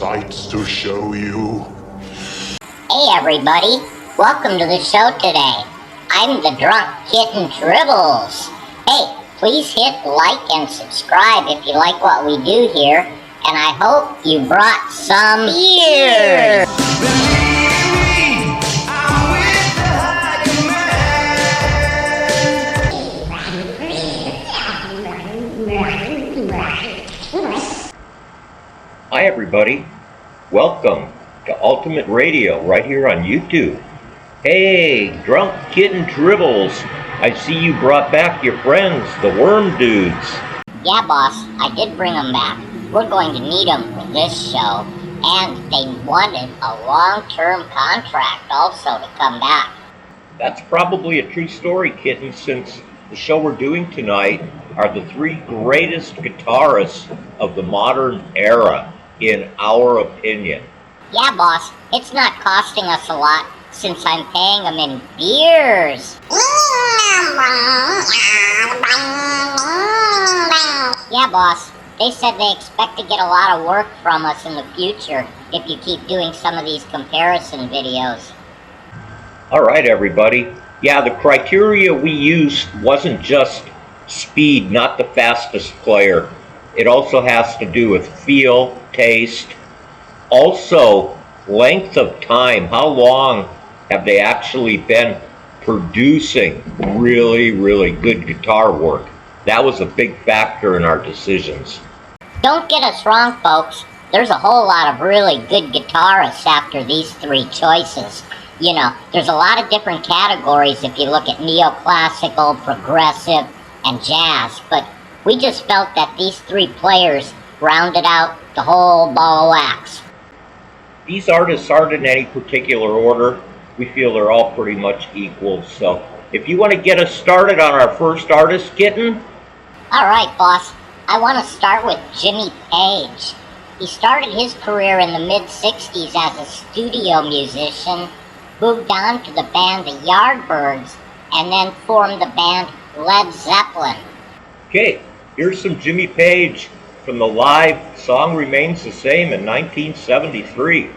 sights to show you. Hey everybody, welcome to the show today. I'm the drunk kitten Tribbles. Hey, please hit like and subscribe if you like what we do here, and I hope you brought some beer. Hi everybody, welcome to Ultimate Radio right here on YouTube. Hey, drunk kitten Tribbles, I see you brought back your friends, the worm dudes. Yeah, boss, I did bring them back. We're going to need them for this show, and they wanted a long-term contract also to come back. That's probably a true story, kitten, since the show we're doing tonight are the three greatest guitarists of the modern era, in our opinion. Yeah, boss, it's not costing us a lot since I'm paying them in beers. Yeah, boss, they said they expect to get a lot of work from us in the future if you keep doing some of these comparison videos. All right, everybody. Yeah, the criteria we used wasn't just speed, not the fastest player. It also has to do with feel, taste, also length of time. How long have they actually been producing really good guitar work? That was a big factor in our decisions. Don't get us wrong, folks. There's a whole lot of really good guitarists after these three choices. You know, there's a lot of different categories if you look at neoclassical, progressive, and jazz, but we just felt that these three players rounded out the whole ball of wax. These artists aren't in any particular order. We feel they're all pretty much equal. So if you want to get us started on our first artist, Kitten. All right, boss. I want to start with Jimmy Page. He started his career in the mid-60s as a studio musician, moved on to the band the Yardbirds, and then formed the band Led Zeppelin. Okay, here's some Jimmy Page from the live Song Remains the Same in 1973.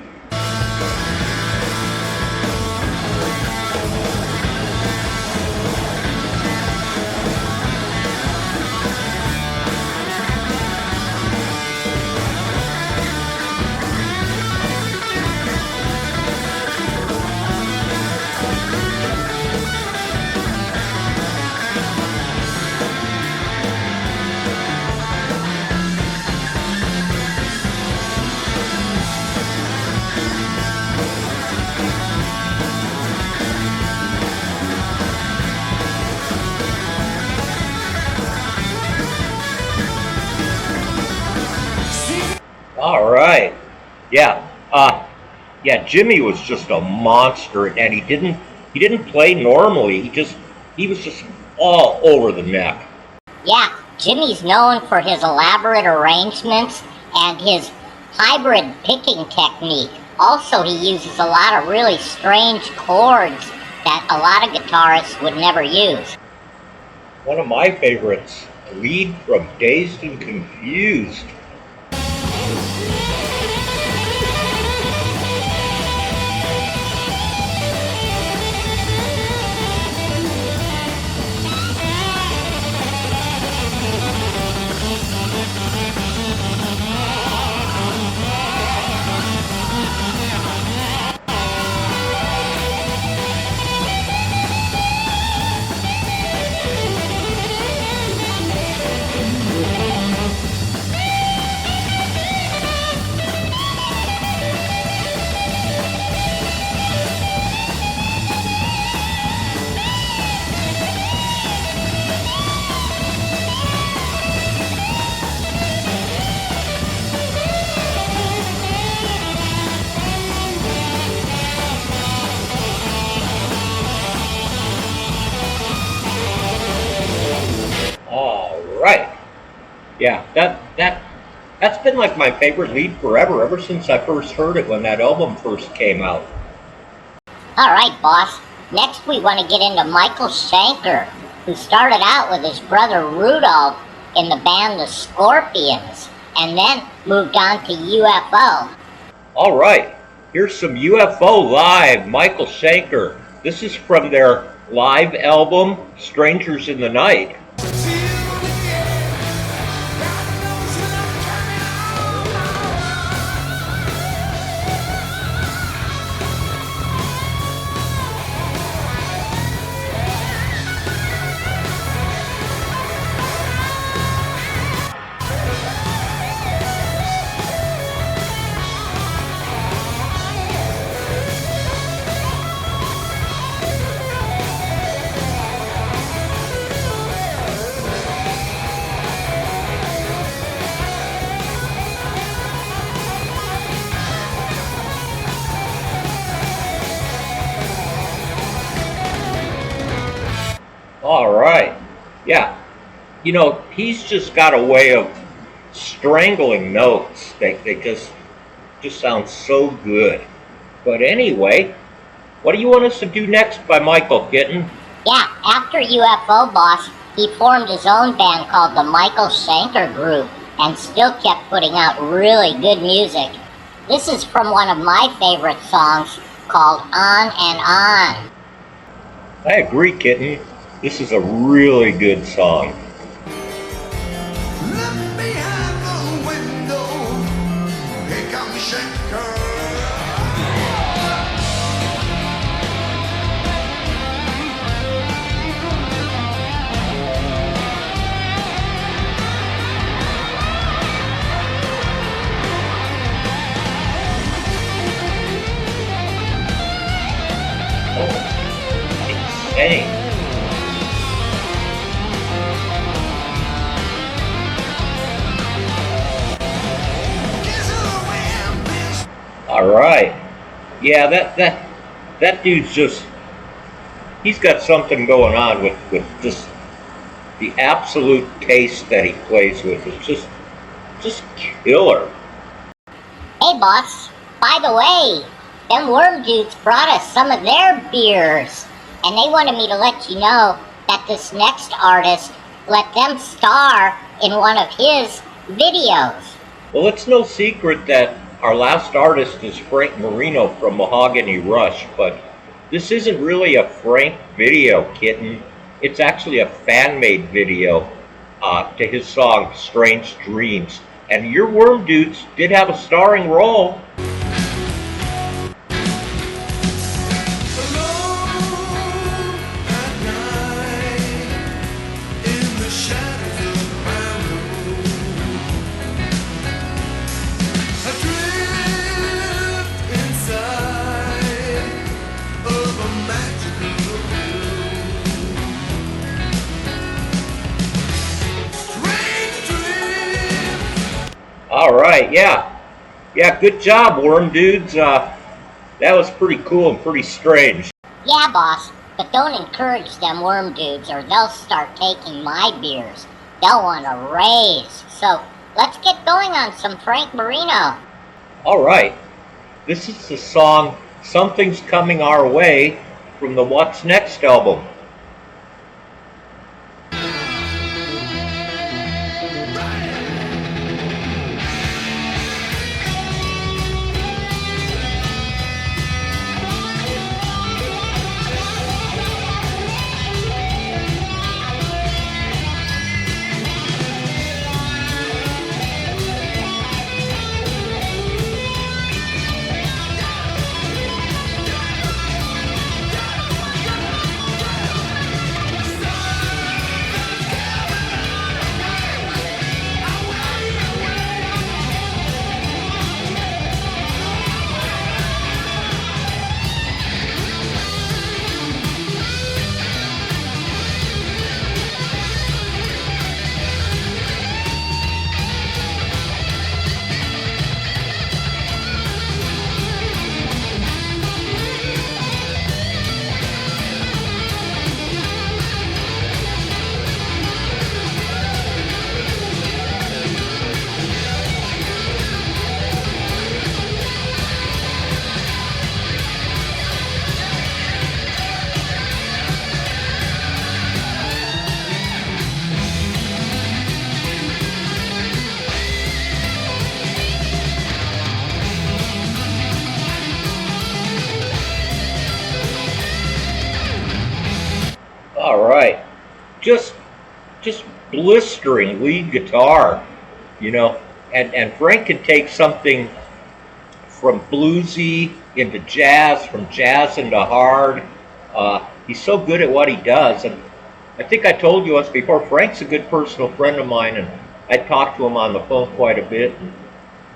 All right, yeah, Jimmy was just a monster, and he didn't play normally. He was just all over the neck. Yeah, Jimmy's known for his elaborate arrangements and his hybrid picking technique. Also, he uses a lot of really strange chords that a lot of guitarists would never use. One of my favorites, the lead from Dazed and Confused. Right. Yeah, that's been like my favorite lead forever, ever since I first heard it when that album first came out. All right, boss. Next we want to get into Michael Schenker, who started out with his brother Rudolph in the band The Scorpions, and then moved on to UFO. All right, here's some UFO live, Michael Schenker. This is from their live album, Strangers in the Night. All right. Yeah. You know, he's just got a way of strangling notes. They just sound so good. But anyway, what do you want us to do next by Michael Kitten? Yeah, after UFO Boss, he formed his own band called the Michael Schenker Group and still kept putting out really good music. This is from one of my favorite songs called On and On. I agree, Kitten. This is a really good song. Look behind the window. Here comes Schenker. Oh, insane. All right. Yeah, that dude's he's got something going on with just the absolute taste that he plays with. It's just killer. Hey boss, by the way, them worm dudes brought us some of their beers, and they wanted me to let you know that this next artist let them star in one of his videos. Well, it's no secret that our last artist is Frank Marino from Mahogany Rush, but this isn't really a Frank video, Kitten. It's actually a fan-made video to his song Strange Dreams. And your worm dudes did have a starring role. All right, yeah, good job, worm dudes. That was pretty cool and pretty strange. Yeah, boss, but don't encourage them worm dudes or they'll start taking my beers. They'll want a raise. So let's get going on some Frank Marino. All right, this is the song Something's Coming Our Way from the What's Next album. just blistering lead guitar, you know. And Frank can take something from bluesy into jazz, from jazz into hard. He's so good at what he does. And I think I told you once before, Frank's a good personal friend of mine, and I talk to him on the phone quite a bit. And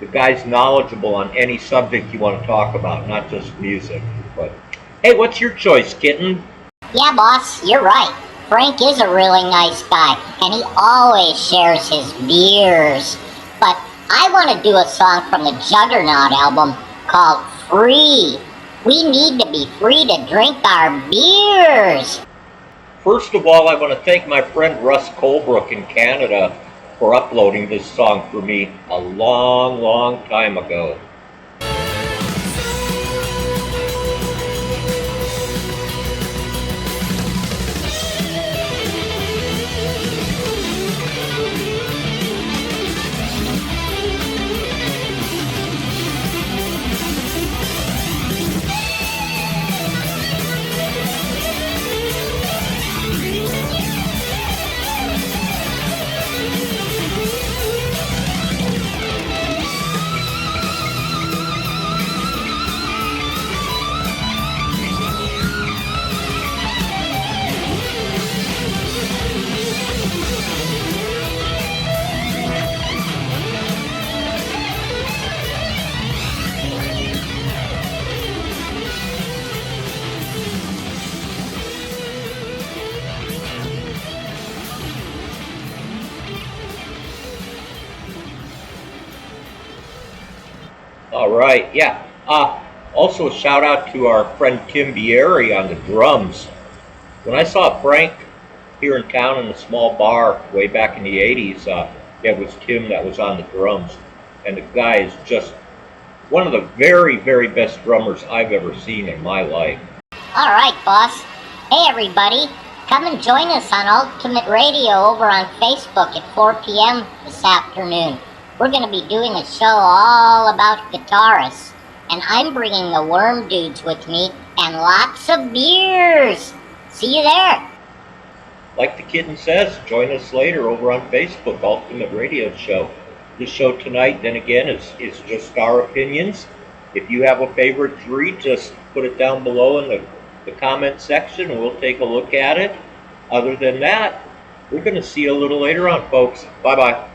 the guy's knowledgeable on any subject you want to talk about, not just music. But hey, what's your choice, Kitten? Yeah, boss, you're right. Frank is a really nice guy, and he always shares his beers. But I want to do a song from the Juggernaut album called Free. We need to be free to drink our beers. First of all, I want to thank my friend Russ Colebrook in Canada for uploading this song for me a long, long time ago. All right, yeah. Also a shout out to our friend Tim Bieri on the drums. When I saw Frank here in town in a small bar way back in the 80s, it was Tim that was on the drums. And the guy is just one of the very, very best drummers I've ever seen in my life. All right, boss. Hey, everybody. Come and join us on Ultimate Radio over on Facebook at 4 p.m. this afternoon. We're going to be doing a show all about guitarists. And I'm bringing the Worm Dudes with me and lots of beers. See you there. Like the kitten says, join us later over on Facebook, Ultimate Radio Show. This show tonight, then again, is just our opinions. If you have a favorite three, just put it down below in the comment section and we'll take a look at it. Other than that, we're going to see you a little later on, folks. Bye-bye.